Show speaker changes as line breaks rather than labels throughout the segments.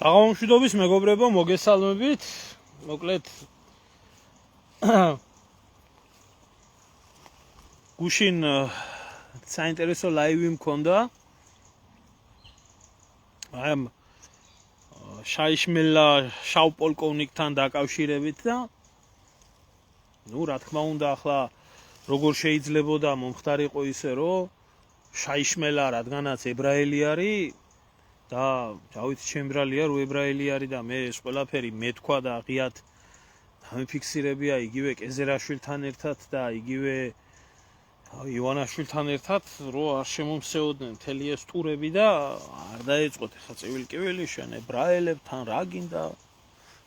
საღამომშვიდობის მეგობრებო, მოგესალმებით. მოკლედ გუშინ საინტერესო ლაივი მქონდა. აი შაიშმელა შავ პოლკოვნიკთან დაკავშირებით და რა თქმა უნდა, ახლა როგორ შეიძლებოდა მომხდარიყო ისე, რომ შაიშმელა რადგანაც ებრაელი არის და დავით ჩემბრალია რო ებრაელი არის და მე ეს ყველაფერი მეთქვა და ღიად დამიფიქსირებია იგივე კეზერაშვილთან ერთად და იგივე ივანაშვილთან ერთად რო არ შემომსეოდნენ მთელი ეს ტურები და არ დაეწყოთ ახლა ცივილკივილი შენ ებრაელებთან რა გინდა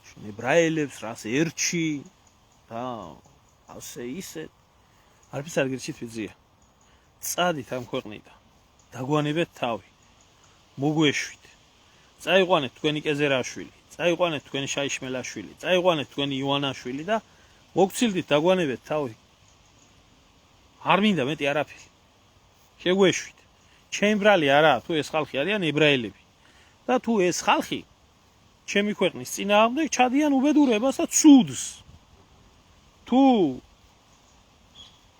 შენ ებრაელებს რას ერჩი და ასე ისე არაფერს არ გირჩით ვიძია წადით ამ ქვეყნიდან დაგვანებეთ თავი მოგვეშვით. წაიყვანეთ თქვენი კეზერაშვილი, წაიყვანეთ თქვენი შაიშმელაშვილი, წაიყვანეთ თქვენი ივანაშვილი და მოგცილდით დაგვანებეთ თავი. არ მინდა მეტი არაფერი. შეგვეშვით. ჩემბრალი არა, თუ ეს ხალხი არიან ებრაელები. და თუ ეს ხალხი ჩემი ქვეყნის წინააღმდეგ ჩადიან უბედურებას და ცუდს. თუ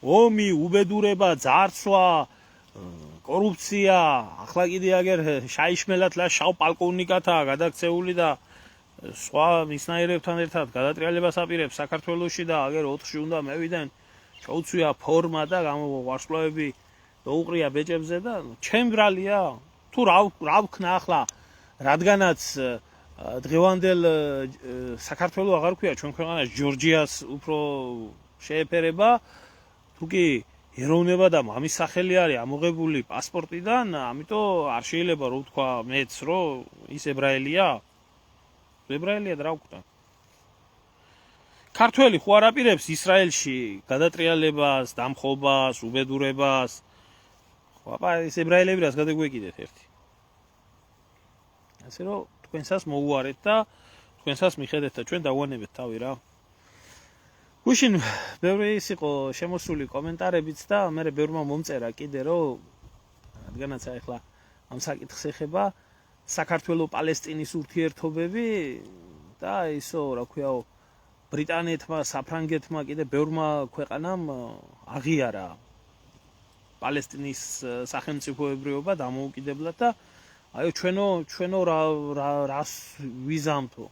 ომი, უბედურება, ძარცვა კორუფცია, ახლა კიდე აგერ შაიშმელათ ლა შავ პოლკოვნიკათა გადაქცეული და სხვა მისნაირებთან ერთად გადატრიალებას აპირებს საქართველოში და აგერ 4-ში უნდა მევიდნენ ჩაუცვია ფორმა და ვარსკვლავები დაუყრია ბეჭებზე და ჩემბრალია თუ რა ვქნა ახლა რადგანაც დღევანდელ საქართველოს აღარ ქვია ჩვენ ქვეყანას ჯორჯიას უფრო შეეფერება თუ კი ეროვნება და მამის სახელი არის ამოღებული პასპორტიდან, ამიტომ არ შეიძლება რომ ვთქვა მეც რომ ის ებრაელია. ებრაელია და რა ვქნა. ქართველი ხო არ აპირებს ისრაელში გადატრიალებას, დამხობას, უბედურებას. ხო, აბა ეს ებრაელები რას გადაგვეკიდეთ ერთი. ასე რომ თქვენსაც მოუარეთ და თქვენსაც მიხედეთ და ჩვენ დავანებეთ თავი რა. გუშინ ბევრი ის იყო შემოსული კომენტარებიც და მე ბევრმა მომწერა კიდე რომ რადგანაც ახლა ამ საკითხს ეხება საქართველოს-პალესტინის ურთიერთობები და ისო რა ქვიაო ბრიტანეთმა, საფრანგეთმა კიდე ბევრმა ქვეყანამ აღიარა პალესტინის სახელმწიფოებრიობა დამოუკიდებლად და აი ჩვენო რას ვიზამთო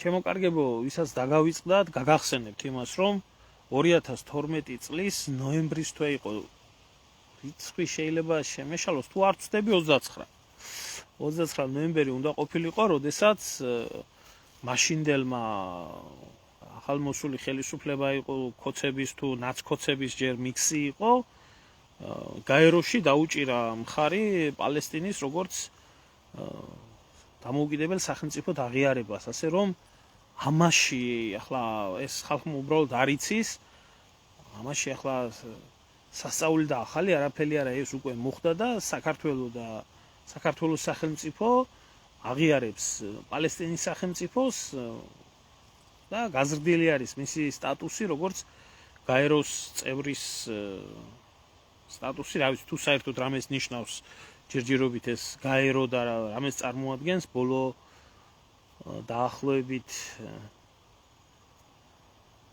შემოკარგებო, ვისაც დაგავიწყდათ, გაგახსენებთ იმას, რომ 2012 წლის ნოემბრის თვე იყო. რიცხვი შეიძლება შემეშალოს, თუ არ ვწდები 29. 29 ნოემბერი უნდა ყოფილიყო, როდესაც მაშინდელმა ახალმოსული ხელისუფლება იყო ქოცების თუ ნაცქოცების ჯერ მიქსი იყო. გაეროში დაუჭირა მხარი პალესტინის როგორც დამოუკიდებელ სახელმწიფოდ აღიარებას, ასე რომ ამაში ახლა ეს ხალხმა უბრალოდ არ იცის, ამაში ახლა სასწაული და ახალი არაფერი არა ეს უკვე მოხდა და საქართველოს სახელმწიფო აღიარებს პალესტინის სახელმწიფოს და გაზრდილი არის მისი სტატუსი როგორც გაეროს წევრის სტატუსი, რა ვიცი თუ საერთოდ რამეს ნიშნავს ჯერჯერობით ეს გაერო და რამეს წარმოადგენს ბოლო დაახლოებით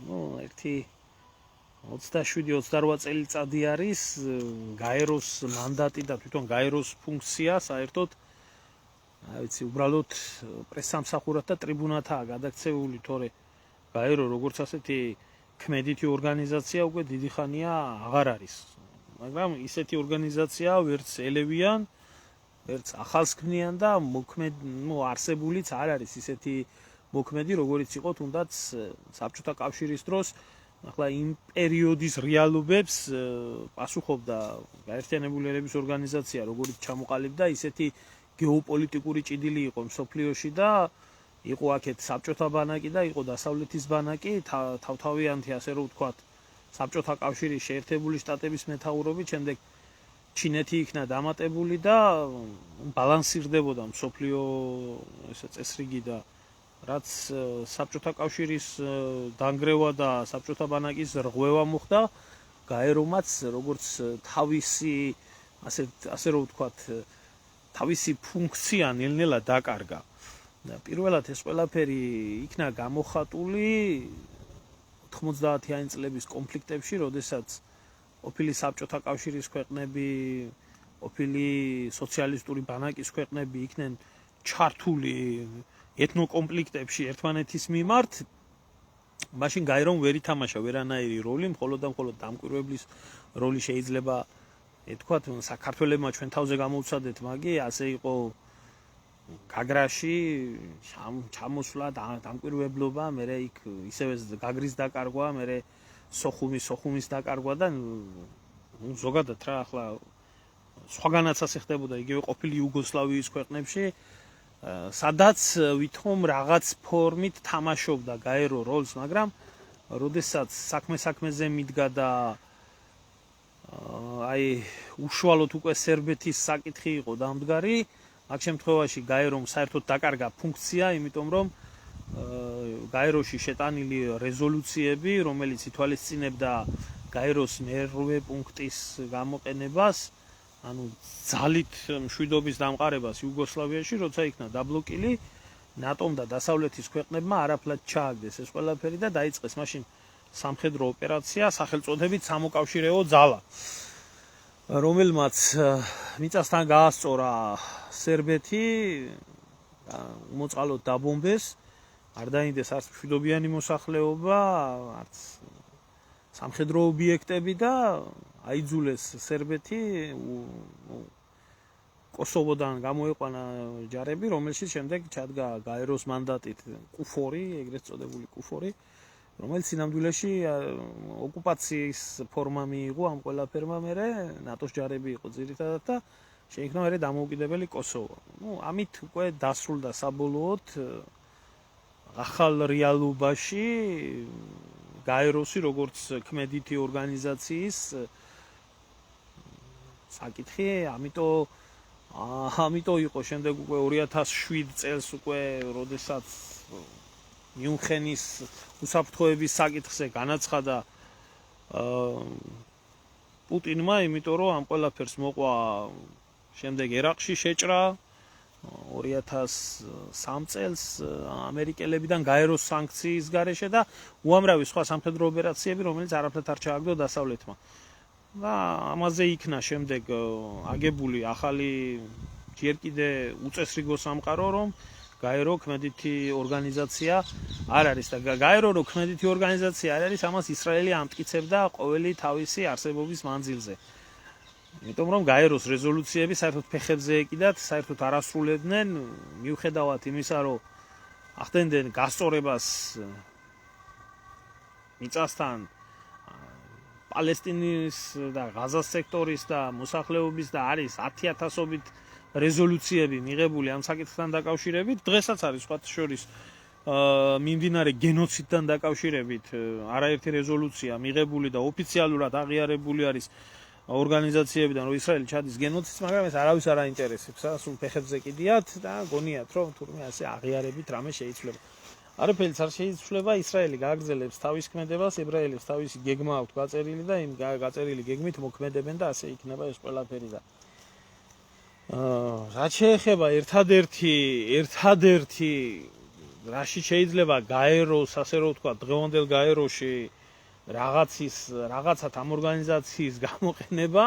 27-28 წელიწადი არის გაეროს მანდატი და თვითონ გაეროს ფუნქცია საერთოდ რა ვიცი უბრალოდ პრესსამსახურად და ტრიბუნათაა გადაქცეული, თორე გაერო როგორც ასეთი ქმედითი ორგანიზაცია უკვე დიდი ხანია აღარ არის. მაგრამ ისეთი ორგანიზაცია ვერც ელევიან, ვერც ახალს ქმნიან და არსებულიც არ არის ისეთი მოქმედი, როგორიც იყო თუნდაც საბჭოთა კავშირის დროს, ახლა იმ პერიოდის რეალობებს პასუხობდა გაერთიანებული ერების ორგანიზაცია, როგორიც ჩამოყალიბდა, ისეთი გეოპოლიტიკური ჭიდილი იყო მსოფლიოში და იყო აქეთ საბჭოთა ბანაკი და იყო დასავლეთის ბანაკი, თავთავიანთი ასე რომ ვთქვათ საბჭოთა კავშირის შეერთებული შტატების მეთაურობით, შემდეგ ჩინეთი იქნა დამატებული და ბალანსირდებოდა მსოფლიო ესე წესრიგი და რაც საბჭოთა კავშირის დანგრევა და საბჭოთა ბანაკის რღვევა მოხდა, გაერომაც როგორც თავისი ასე რომ ვთქვათ თავისი ფუნქცია ნელ-ნელა დაკარგა. პირველად ეს ყველაფერი იქნა გამოხატული 90-იანი წლების კონფლიქტებში, როდესაც ყოფილი საბჭოთა კავშირის ქვეყნები, ყოფილი სოციალისტური ბანაკის ქვეყნები იქნენ ჩართული ეთნოკონფლიქტებში ერთმანეთის მიმართ. მაშინ გაერომ ვერ ითამაშა ვერანაირი როლი, მხოლოდ და მხოლოდ დამკვირვებლის როლი შეიძლება ეთქვათ, საქართველებმა ჩვენ თავზე გამოვცადეთ, მაგი ასე იყო გაგრაში ჩამოსვლა დამკვირვებლობა, მერე იქ ისევე გაგრის დაკარგვა, მერე სოხუმის დაკარგვა და ზოგადად რა ახლა სხვაგანაცაც ხდებოდა იგივე ყოფილი იუგოსლავიის ქვეყნებში, სადაც ვითომ რაღაც ფორმით თამაშობდა გაერო როლს, მაგრამ როდესაც საქმეზე მიდგა და აი უშუალოდ უკვე სერბეთის საკითხი იყო დამდგარი, აქ შემთხვევაში გაერომ საერთოდ დაკარგა ფუნქცია, იმიტომ რომ გაეროში შეტანილი რეზოლუციები, რომელიც ითვალისწინებდა გაეროს მერვე პუნქტის გამოყენებას, ანუ ძალით მშვიდობის დამყარებას იუგოსლავიაში, როცა იქნა დაბლოკილი, ნატომ და დასავლეთის ქვეყნებმა არაფრად ჩააგდეს ეს ყველაფერი და დაიწყეს მაშინ სამხედრო ოპერაცია სახელწოდებით სამოკავშირეო ძალა, რომელმაც მიწასთან გაასწორა სერბეთი, მოწყალოდ დაბომბეს, არ დაინდეს არც მშვიდობიანი მოსახლეობა, არც სამხედრო ობიექტები და აიძულეს სერბეთი კოსოვოდან გამოეყვანა ჯარები, რომელშიც შემდეგ ჩადგა გაეროს მანდატით კუფორი, ეგრეთ წოდებული კუფორი, რომელიც სინამდვილეში ოკუპაციის ფორმა მიიღო ამ ყველაფერმა მერე, ნატოს ჯარები იყო ძირითადად და შეიქმნა მერე დამოუკიდებელი კოსოვო. ამით უკვე დასრულდა საბოლოოდ ახალ რეალობაში გაეროსი როგორც ქმედითი ორგანიზაციის საკითხი, ამიტომ იყო შემდეგ უკვე 2007 წელს უკვე, როდესაც მიუნხენის უსაფრთხოების საკითხზე განაცხადა პუტინმა, იმიტომ რომ ამ ყველაფერს მოყვა შემდეგ ერაყში შეჭრა 2003 წელს ამერიკელებიდან გაეროს სანქციის გარეშე და უამრავი სხვა სამხედრო ოპერაციები, რომელიც არაფრად არ ჩააგდო დასავლეთმა. და ამაზე იქნა შემდეგ აგებული ახალი ჯერ კიდე უწესრიგო სამყარო, რომ გაერო ქმედითი ორგანიზაცია არ არის და გაერო რო ქმედითი ორგანიზაცია არ არის, ამას ისრაელი ამტკიცებდა ყოველი თავისი არსებობის მანძილზე. იმიტომ რომ გაეროს რეზოლუციები საერთოდ ფეხებზე ეკიდათ, საერთოდ არ ასრულებდნენ, მიუხედავად იმისა, რომ ახდენდნენ გასწორებას მიწასთან პალესტინის და ღაზას სექტორის და მოსახლეობის და არის 10,000-ობით რეზოლუციები მიღებული ამ საკითხთან დაკავშირებით, დღესაც არის სხვათა შორის მიმდინარე გენოციდთან დაკავშირებით არაერთი რეზოლუცია მიღებული და ოფიციალურად აღიარებული არის ორგანიზაციებიდან, რომ ისრაელი ჩადის გენოციდს, მაგრამ ეს არავის არ აინტერესებს, სულ ფეხებზე კიდიათ და გონიათ, რომ თურმე ასე აღიარებით რამე შეიძლება. არაფერიც არ შეიძლება, ისრაელი გააგრძელებს თავის ქმედებას, ებრაელებს თავისი გეგმა აქვთ გაწერილი და იმ გაწერილი გეგმით მოქმედებენ და ასე იქნება ეს ყველაფერი და რაც შეეხება ერთადერთი რაში შეიძლება გაეროს, ასე რომ ვთქვა, დღევანდელ გაეროში რაღაცათ ამ ორგანიზაციის გამოყენება,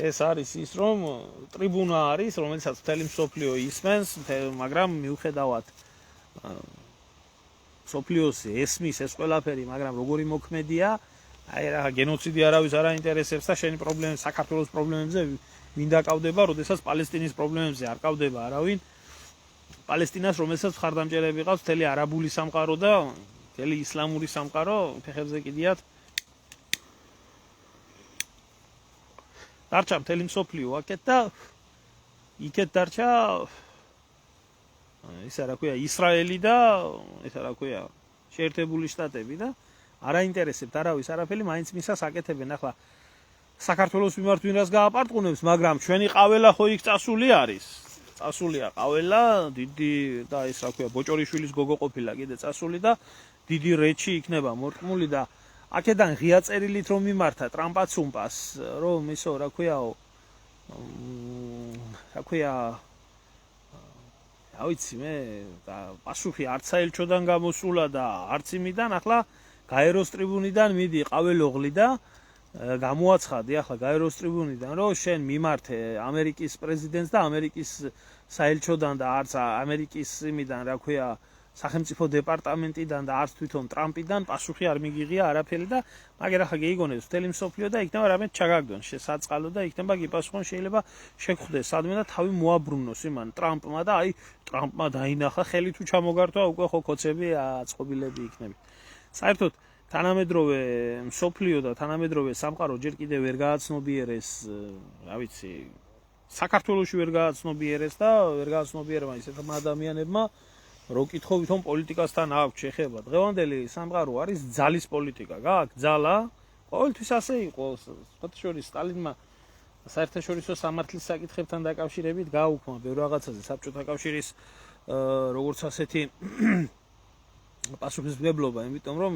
ეს არის ის, რომ ტრიბუნა არის, რომელსაც მთელი მსოფლიო ისმენს, მაგრამ მიუხედავად მსოფლიოს ესმის ეს ყველაფერი, მაგრამ როგორი მოქმედია, აი რა გენოციდი არავის არ აინტერესებს და შენი პრობლემები, საქართველოს პრობლემებზე ვინ დაკავდება, როდესაც პალესტინის პრობლემებზე არ კავდება არავინ. პალესტინას, რომელსაც მხარდამჭერები ყავს მთელი არაბული სამყარო და მთელი ისლამური სამყარო, ფეხებზე კიდიათ. დარჩა მთელი მსოფლიო აქეთ და იქეთ დარჩა ისა რა ქვია ისრაელი და ისა რა ქვია შეერთებული შტატები და არ აინტერესებთ არავის არაფერი, მაინც მისას აკეთებენ. ახლა საქართველოს მიმართ ვინ რას გააპარტყუნებს, მაგრამ ჩვენი ყაველა ხო იქ წასული არის. წასულია ყაველა, დიდი და ის რა ქვია ბოჭორიშვილის გოგო ყოფილა კიდე წასული და დიდი რეჩი იქნება მორტყმული და აქედან ღია წერილით რომ მიმართა ტრამპაცუმპას, რომ ისო რა ქვიაო, რა ქვია რა ვიცი მე პასუხი არც საელჩოდან გამოსულა და არც იმიდან ახლა გაეროს ტრიბუნიდან მიდი ყაველოღლი და გამოაცხადი ახლა გაეროს ტრიბუნიდან რომ შენ მიმართე ამერიკის პრეზიდენტს და ამერიკის საელჩოდან და არც ამერიკის იმიდან რა ქვია სახელმწიფო დეპარტამენტიდან და არც თვითონ ტრამპიდან პასუხი არ მიგიღია არაფერი და მაგერ ახლა გეიგონებს მთელი მსოფლიო და იქნება რამე ჩაგაგდონ შესაწყალო და იქნება გიპასუხონ შეიძლება შეგხვდეს სადმე და თავი მოაბრუნოს იმან ტრამპმა და აი ტრამპმა დაინახა ხელი თუ ჩამოგართვა უკვე ხო კოცები აწყობილები იქნება საერთოდ თანამედროვე მსოფლიო და თანამედროვე სამყარო ჯერ კიდევ ვერ გააცნობიერეს რა ვიცი საქართველოში ვერ გააცნობიერეს და ვერ გააცნობიერება ისეთმა ადამიანებმა რო კითხო ვითომ პოლიტიკასთან აქვს შეხება დღევანდელი სამყარო არის ძალის პოლიტიკა გააქვს ძალა ყოველთვის ასე იყო სხვათაშორის სტალინმა საერთაშორისო სამართლის საკითხებთან დაკავშირებით გააუქმა ბევრ რაღაცაზე საბჭოთა კავშირის როგორც ასეთი პასუხისმგებლობა იმიტომ რომ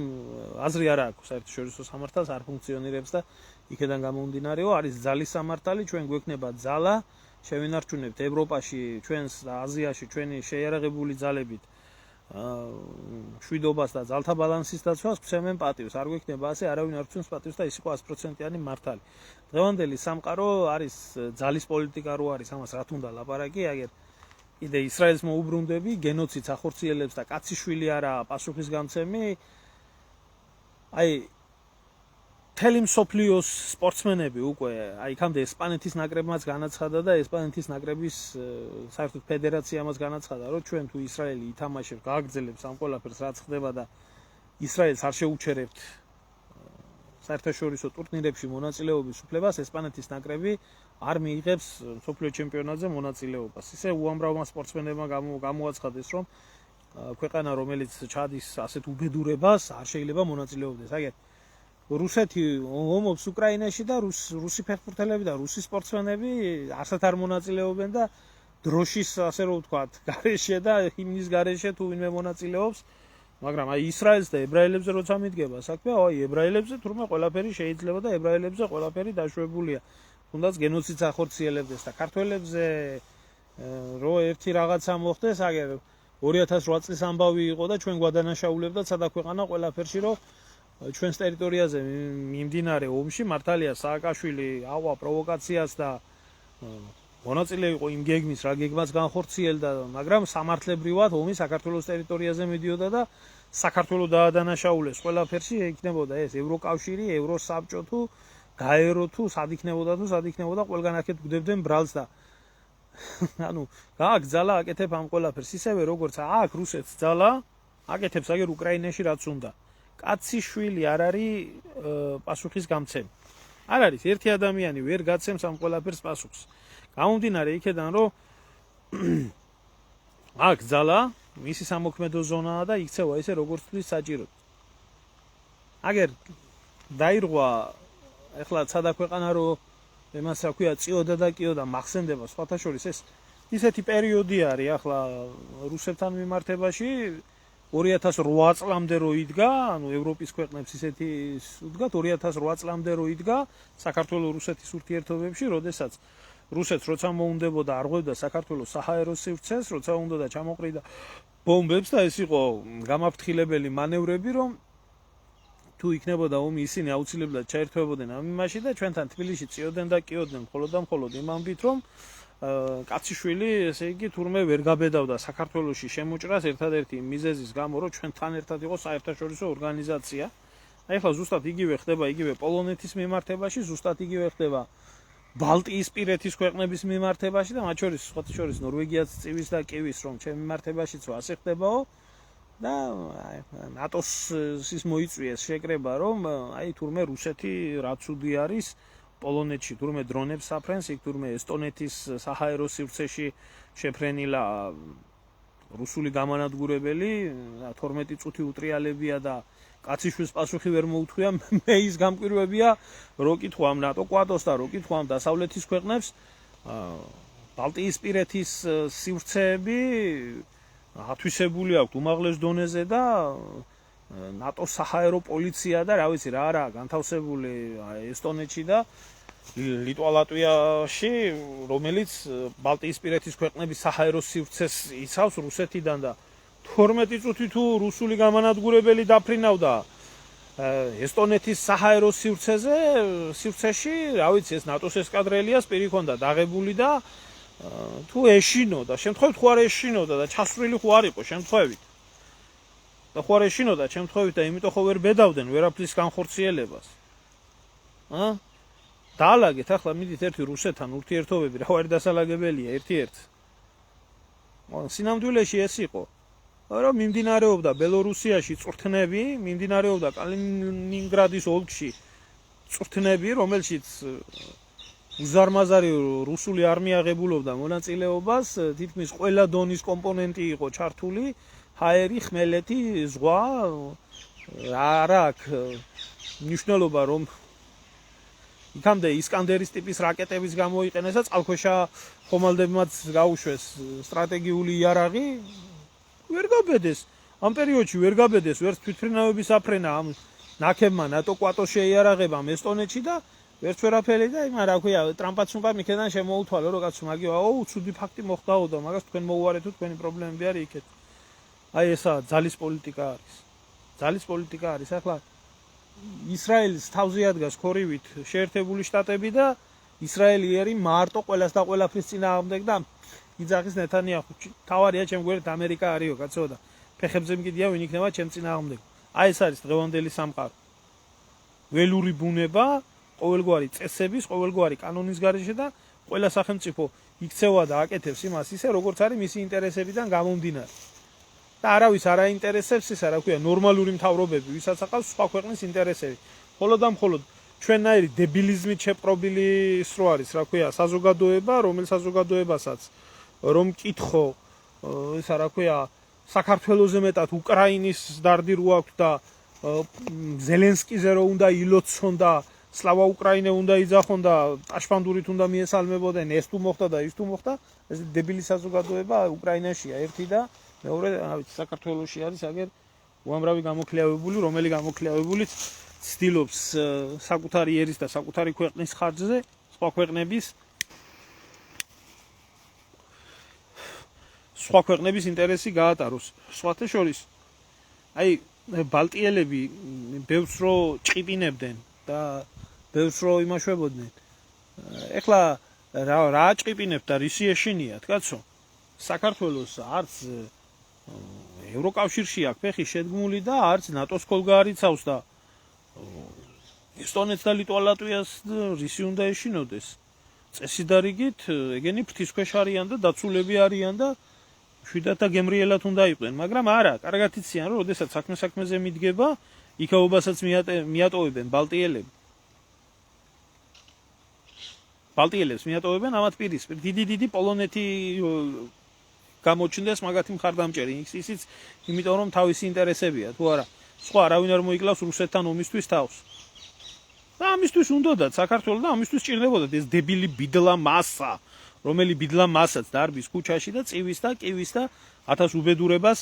აზრი არ აქვს საერთაშორისო სამართალს არ ფუნქციონირებს და იქედან გამომდინარეო არის ძალის სამართალი ჩვენ გვექნება ძალა შევინარჩუნებთ ევროპაში ჩვენს და აზიაში ჩვენი შეიარაღებული ძალებით შვიდობას და ძალთა ბალანსის დაცვას გვცემენ პატივს არ გვექნება ასე არავინ არ გვცემს პატივს და ის იყო 100%-იანი მართალი დღევანდელი სამყარო არის ძალის პოლიტიკა რო არის ამას რა თუნდა ლაპარაკი აგერ კიდე ისრაელს მოუბრუნდები გენოციდს ახორციელებს და კაციშვილი არა პასუხისგამცემი აი მთელი მსოფლიოს სპორტსმენები უკვე აი იქამდე ესპანეთის ნაკრებმაც განაცხადა და ესპანეთის ნაკრების საერთოდ ფედერაციამაც განაცხადა რომ ჩვენ თუ ისრაელი ითამაშებს გააგრძელებს ამ ყველაფერს რაც ხდება და ისრაელს არ შეუჩერებთ საერთაშორისო ტურნირებში მონაწილეობის უფლებას ესპანეთის ნაკრები არ მიიღებს მსოფლიო ჩემპიონატზე მონაწილეობას ისე უამრავმა სპორტსმენებმა გამოაცხადეს რომ ქვეყანა რომელიც ჩადის ასეთ უბედურებას არ შეიძლება მონაწილეობდეს აგერ რუსეთი ომობს უკრაინაში და რუსი ფეხბურთელები და რუსი სპორტსმენები არცად არ მონაწილეობენ და დროშის ასე რომ ვთქვათ გარეშე და ჰიმნის გარეშე თუ ვინმე მონაწილეობს მაგრამ აი ისრაელს და ებრაელებზე როცა მიდგება საქმე აი ებრაელებზე თურმე ყველაფერი შეიძლება და ებრაელებზე ყველაფერი დაშვებულია თუნდაც გენოციდს ახორციელებდეს და ქართველებზე რო ერთი რაღაცა მოხდეს აგერ 2008 წლის ამბავი იყო და ჩვენ გვადანაშაულებდათ სადა ქვეყანა ყველაფერში რომ ჩვენს ტერიტორიაზე მიმდინარე ომში მართალია სააკაშვილი ავა პროვოკაციას და მონაწილე იყო იმ გეგმის რა გეგმაც განხორციელდა მაგრამ სამართლებრივად ომი საქართველოს ტერიტორიაზე მიდიოდა და საქართველოს დაადანაშაულეს ყველაფერში იქნებოდა ეს ევროკავშირი ევროსაბჭო თუ გაერო თუ სად იქნებოდა ყველგან აქეთ გვდებდნენ ბრალს და ანუ გააქვს ძალა აკეთებ ამ ყველაფერს ისევე როგორც აქვს რუსეთს ძალა აკეთებს აგერ უკრაინაში რაც უნდა კაციშვილი არ არის პასუხისგამცემი არ არის ერთი ადამიანი ვერ გაცემს ამ ყველაფერს პასუხს გამომდინარე იქედან რომ აქვს ძალა მისი სამოქმედო ზონაა და იქცევა ესე როგორც თulis საჭიროდ აგერ დაირღვა ეხლა სადა ქვეყანა რომ იმას რა ქვია წიოდა და კიოდა მახსენდება სხვათა შორის ეს ისეთი პერიოდი არის ახლა რუსეთთან მიმართებაში 2008 წლამდე რო იდგა, ანუ ევროპის ქვეყნებს ისეთი ვდგათ 2008 წლამდე რო იდგა საქართველოს რუსეთის ურთიერთობებში, როდესაც რუსეთს როცა მოუნდებოდა არღვევდა საქართველოს საჰაერო სივრცეს, როცა უნდა და ჩამოყრიდა ბომბებს და ეს იყო გამაფრთხილებელი მანევრები, რომ თუ იქნებოდა ომი ისინი აუცილებლად ჩაერთვებოდნენ ამ იმაში და ჩვენთან თბილისში წიოდნენ და კიოდნენ მხოლოდ და მხოლოდ იმ ამბით, რომ კაციშვილი ესე იგი თურმე ვერ გაბედავდა საქართველოში შემოჭრას ერთადერთი მიზეზის გამო რომ ჩვენთან ერთად იყო საერთაშორისო ორგანიზაცია. აი ახლა ზუსტად იგივე ხდება იგივე პოლონეთის მიმართებაში, ზუსტად იგივე ხდება ბალტიისპირეთის ქვეყნების მიმართებაში და მათ შორის სხვათა შორის ნორვეგიაც წივის და კივის რომ ჩემ მიმართებაშიც ასე ხდებაო და ნატოს ის მოიწვიეს შეკრება რომ აი თურმე რუსეთი რაც უდი არის პოლონეთში თურმე დრონებს საფრენს, იქ თურმე ესტონეთის საჰაერო სივრცეში შეფრენილა რუსული გამანადგურებელი 12 წუთი უტრიალებია და კაციშვილს პასუხი ვერ მოუთხრია მე ის გამკვირვებია რო კითხვა ამ ნატო კვადოს და რო კითხვა ამ დასავლეთის ქვეყნებს ბალტიისპირეთის სივრცეები ათვისებული აქვს უმაღლეს დონეზე და ნატოს საჰაერო პოლიცია და რა ვიცი რა არა განთავსებული ესტონეთში და ლიტვა-ლატვიაში, რომელიც ბალტიისპირეთის ქვეყნების საჰაერო სივრცეს იცავს რუსეთიდან და 12 წუთი თუ რუსული გამანადგურებელი დაფრინავდა ესტონეთის საჰაერო სივრცეში, რა ვიცი, ეს ნატოს ესკადრილიას პირი ჰქონდა დაღებული და თუ ეშინოდა, შემთხვევით ხო არ ეშინოდა და ჩასვრილი ხო არ იყო შემთხვევით. და ხო არ ეშინოდა შემთხვევით და იმიტომ ხო ვერ ბედავდნენ ვერაფრის განხორციელებას. დაალაგეთ ახლა მიდით ერთი რუსეთთან ურთიერთობები, რა არის დასალაგებელია ერთ-ერთ. სინამდვილეში ეს იყო. რომ მიმდინარეობდა ბელორუსიაში წვრთნები, მიმდინარეობდა კალინინგრადის ოლქში წვრთნები, რომელშიც უზარმაზარი რუსული არმია ღებულობდა მონაწილეობას, თითქმის ყველა დონის კომპონენტი იყო ჩართული, ჰაერი, ხმელეთი, ზღვა, არა აქვს მნიშვნელობა რომ იქამდე ისკანდერის ტიპის რაკეტების გამოიყენეს და წყალქვეშა ხომალდებმაც გაუშვეს სტრატეგიული იარაღი, ვერ გაბედეს. ამ პერიოდში ვერ გაბედეს ვერც თვითმფრინავების აფრენა ამ ნაკებმა ნატო კვატოს შეიარაღებამ ესტონეთში და ვერც ვერაფერი და იმან რა ქვია ტრამპაც უნდა მიქედან შემოუთვალო რომ კაცო მაგიო ცუდი ფაქტი მოხდაო და მაგას თქვენ მოუარეთო თქვენი პრობლემები არის იქეთ. აი ესა ძალის პოლიტიკა არის. ძალის პოლიტიკა არის ახლა ისრაელის თავზე ადგას ქორივით შეერთებული შტატები და ისრაელი ერი მარტო ყველას და ყველაფრის წინააღმდეგ და იძახის ნეთანიაჰუ თავარია ჩემ გვერდით ამერიკა არისო კაცო და ფეხებზე მკიდია ვინ იქნება ჩემ წინააღმდეგ. აი ეს არის დღევანდელი სამყარო. ველური ბუნება, ყოველგვარი წესების, ყოველგვარი კანონის გარეშე და ყველა სახელმწიფო იქცევა და აკეთებს იმას ისე როგორც არის მისი ინტერესებიდან გამომდინარე. და არავის არ აინტერესებს ისა რა ქვია ნორმალური მთავრობები, ვისაც აყავს სხვა ქვეყნის ინტერესები. მხოლოდ და მხოლოდ ჩვენნაირი დებილიზმით შეპყრობილი ის რო არის, რა ქვია, საზოგადოება, რომელ საზოგადოებასაც რომ მკითხო ისა რა ქვია საქართველოზე მეტად უკრაინის დარდი რო აქვს და ზელენსკიზე რო უნდა ილოცონ და სლავა უკრაინე უნდა იძახონ და ტაშფანდურით უნდა მიესალმებოდნენ ეს თუ მოხდა და ის თუ მოხდა, ეს დებილი საზოგადოება უკრაინაშია ერთი და მეორე, რა ვიცი, საქართველოში არის აგერ უამრავი გამოკლავებული, რომელი გამოკლავებულიც ცდილობს საკუთარი ერის და საკუთარი ქვეყნის ხარჯზე სხვა ქვეყნების ინტერესი გაატაროს. სხვათა შორის, აი ბალტიელები ბევრს რო ჭყიპინებდნენ და ბევრს რო იმაშვებოდნენ. ეხლა რა ჭყიპინებთ და რისი ეშინიათ, კაცო? საქართველოს არც ევროკავშირში აქვს ფეხი შედგმული და არც ნატოს ქოლგა არ იცავს და ესტონეთს და ლიტვა-ლატვიას რისი უნდა ეშინოდეს. წესით და რიგით ეგენი ფრთისქვეშ არიან და დაცულები არიან და შვიდათ და გემრიელად უნდა იყვნენ, მაგრამ არა, კარგად იციან რომ როდესაც საქმეზე მიდგება, იქაობასაც მიატოვებენ ბალტიელებს მიატოვებენ ამათ პირისპირ. დიდი პოლონეთი გამოჩნდეს მაგათი მხარდამჭერი ისიც იმიტომ რომ თავისი ინტერესებია თუ არა სხვა არავინ არ მოიკლავს რუსეთთან ომისთვის თავს და ამისთვის უნდათ საქართველოს და ამისთვის ჭირდებოდათ ეს დებილი ბიდლა მასა რომელი ბიდლა მასაც დარბის ქუჩაში და წივის და კივის და 1000 უბედურებას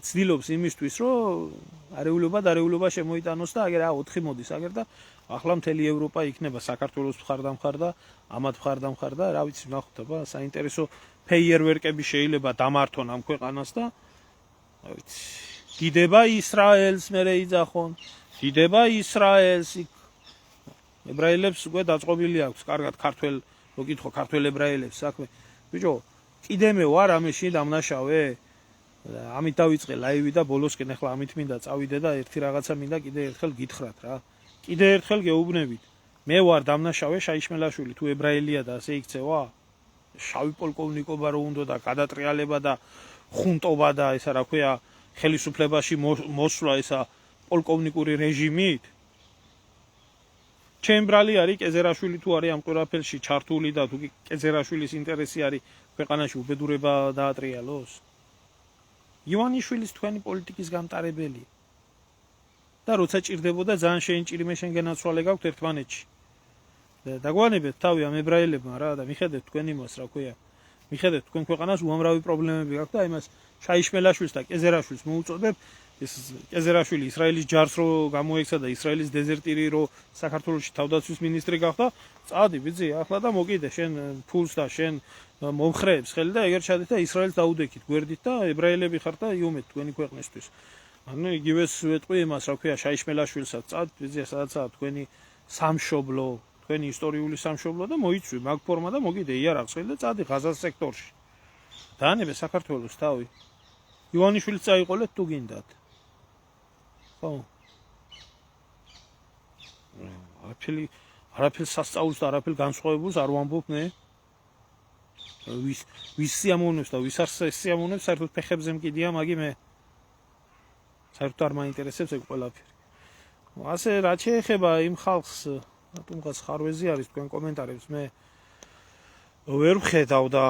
ცდილობს იმისთვის რომ არეულობა შემოიტანოს და აგერ 4 მოდის აგერ და ახლა მთელი ევროპა იქნება საქართველოს მხარდამხარ და ამათ მხარდამხარ და რა ვიცი ნახოთ აბა საინტერესო ფეიერვერკები შეიძლება დამართონ ამ ქვეყანას და რა ვიცი დიდება ისრაელს მერე იძახონ დიდება ისრაელს ებრაელებს უკვე დაწყობილი აქვს კარგად ქართველ მოკითხო ქართველ ებრაელებს საქმე ბიჭო კიდე მე ვარ ამაში დამნაშავე ამით დავიწყე ლაივი და ბოლოსკენ ახლა ამით მინდა წავიდე და ერთი რაღაცა მინდა კიდე ერთხელ გითხრათ რა კიდე ერთხელ გეუბნებით მე ვარ დამნაშავე შაიშმელაშვილი თუ ებრაელია და ასე იქცევა შავი პოლკოვნიკობა რო უნდა და გადატრიალება და ხუნტობა და ესა რა ქვია ხელისუფლებაში მოსვლა ესა პოლკოვნიკური რეჟიმით ჩემბრალი არის კეზერაშვილი თუ არის ამ ყველაფერში ჩართული და თუ კეზერაშვილის ინტერესი არის ქვეყანაში უბედურება დაატრიალოს ივანიშვილის თქვენი პოლიტიკის გამტარებელი და როცა ჭირდებოდა ძალიან შეინჭირიმე შენ გენაცვალე გაქვთ ერთმანეთში დაგვანებეთ თავი ამ ებრაელებმა რა და მიხედეთ თქვენ იმას რა ქვია მიხედეთ თქვენ ქვეყანას უამრავი პრობლემები გაქვთ და იმას შაიშმელაშვილს და კეზერაშვილს მოუწოდებ ეს კეზერაშვილი ისრაელის ჯარს რო გამოექცა და ისრაელის დეზერტირი რო საქართველოში თავდაცვის მინისტრი გახდა, წადი ბიძი, ახლა და მოკიდე შენ ფულს და შენ მომხრეებს ხელი და ეგერ ჩადეთ და ისრაელს დაუდექით გვერდით და ებრაელები ხართ და იუმეთ თქვენი ქვეყნისთვის. ანუ იგივეს ვეტყვი იმას, რა ქვია, შაიშმელაშვილსაც, წად ბიძი, სადაცაა თქვენი სამშობლო, თქვენი ისტორიული სამშობლო და მოიცვი მაგ ფორმა და მოკიდე იარაღს ხელი და წადი ღაზას სექტორში. დაანებე საქართველოს თავი. ივანიშვილს წაიყოლეთ თუ გინდათ. ხო. არაფერს სასწაულს და არაფერ განსხვავებულს არ ვამბობ მე. ვის სიამოვნებს და ვის არ სიამოვნებს, საერთოდ ფეხებზე მკიდია, მაგი მე. საერთოდ არ მაინტერესებს ეგ ყველაფერი. ასე რაც შეეხება იმ ხალხს, რატომღაც ხარვეზი არის თქვენ კომენტარებს მე ვერ ვხედავ და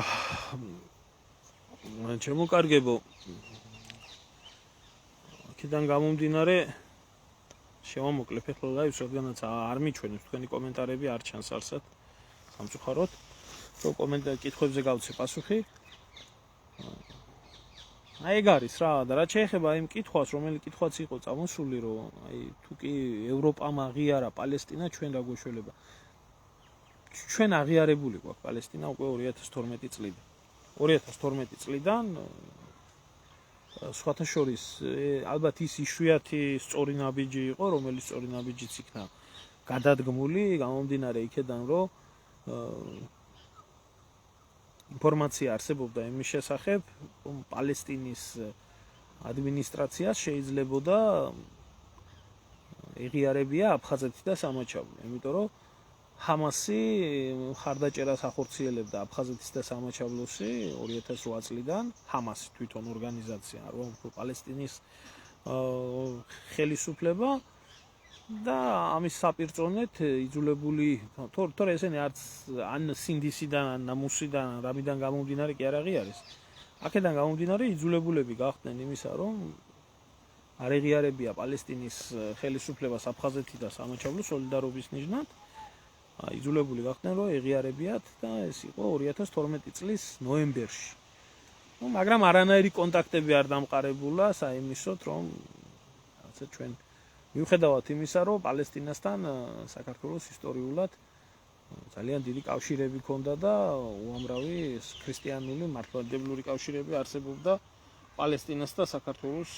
ჩემო კარგებო აქედან გამომდინარე შევამოკლებ ახლა ლაივს, რადგანაც არ მიჩვენებს თქვენი კომენტარები, არ ჩანს არსად სამწუხაროდ. რო კომენტარ კითხვებზე გავცე პასუხი. აი ეგ არის რა და რაც შეეხება იმ კითხვას, რომელი კითხვაც იყო წამოსული, რომ აი თუ კი ევროპამ აღიარა პალესტინა, ჩვენ რა გვეშველება. ჩვენ აღიარებული გვაქვს პალესტინა უკვე 2012 წლიდან. 2012 წლიდან სხვათა შორის ალბათ ის იშვიათი სწორი ნაბიჯი იყო, რომელიც სწორი ნაბიჯიც იქნა გადადგმული, გამომდინარე იქედან, რომ ინფორმაცია არსებობდა იმის შესახებ, რომ პალესტინის ადმინისტრაციას შეიძლებოდა ეღიარებია აფხაზეთი და სამაჩაბლო, იმიტომ რომ ჰამასი ხარდაჭერას ახორციელებდა აფხაზეთის და სამაჩაბლოსი 2008 წლიდან, ჰამასი თვითონ ორგანიზაცია, რომ პალესტინის ხელისუფლება და ამის საპირწონეთ იძულებული, თორე ესენი არც ან სინდისიდან, ან ნამუსიდან, რამიდან გამომდინარე კი არ აღიარეს. აქედან გამომდინარე იძულებულები გახდნენ იმისა, რომ არ ეღიარებია პალესტინის ხელისუფლებას აფხაზეთი და სამაჩაბლო სოლიდარობის ნიშნად. იძულებული გახდნენ, რომ ეღიარებიათ და ეს იყო 2012 წლის ნოემბერში. მაგრამ არანაირი კონტაქტები არ დამყარებულა საიმისოდ, რომ ასე ჩვენ მიუხედავად იმისა, რომ პალესტინასთან საქართველოს ისტორიულად ძალიან დიდი კავშირები ჰქონდა და უამრავი ქრისტიანული მართლმადიდებლური კავშირები არსებობდა პალესტინას და საქართველოს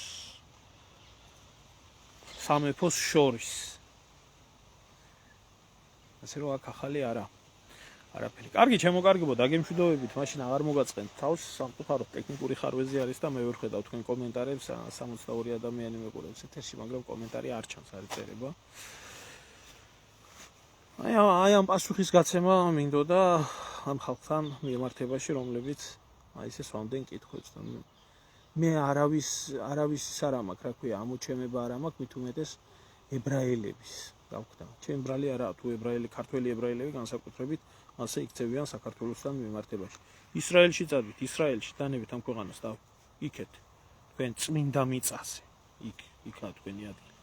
სამეფოს შორის. ასე რომ აქ ახალი არაფერი. კარგი, ჩემო კარგებო, დაგემშვიდობებით, მაშინ აღარ მოგაწყენთ თავს, სამწუხაროდ ტექნიკური ხარვეზი არის და მე ვერ ხედავ თქვენ კომენტარებს, 62 ადამიანი მეყურებს ეთერში, მაგრამ კომენტარი არ ჩანს, არ იწერება. აი ამ პასუხის გაცემა მინდოდა ამ ხალხთან მიმართებაში, რომლებიც აი ესე სვამდნენ კითხვებს და მე არავის ის არ მაქვს, რა ქვია, ამოჩემება არ მაქვს, მით უმეტეს ებრაელების. გავხდა. ჩემ ბრალი არა, თუ ებრაელი, ქართველი ებრაელები განსაკუთრებით ასე იქცევიან საქართველოსთან მიმართებაში. ისრაელში წადით, ისრაელში დანებით ამ ქვეყანას და იქეთ თქვენ წმინდა მიწაზე. იქა თქვენი ადგილი.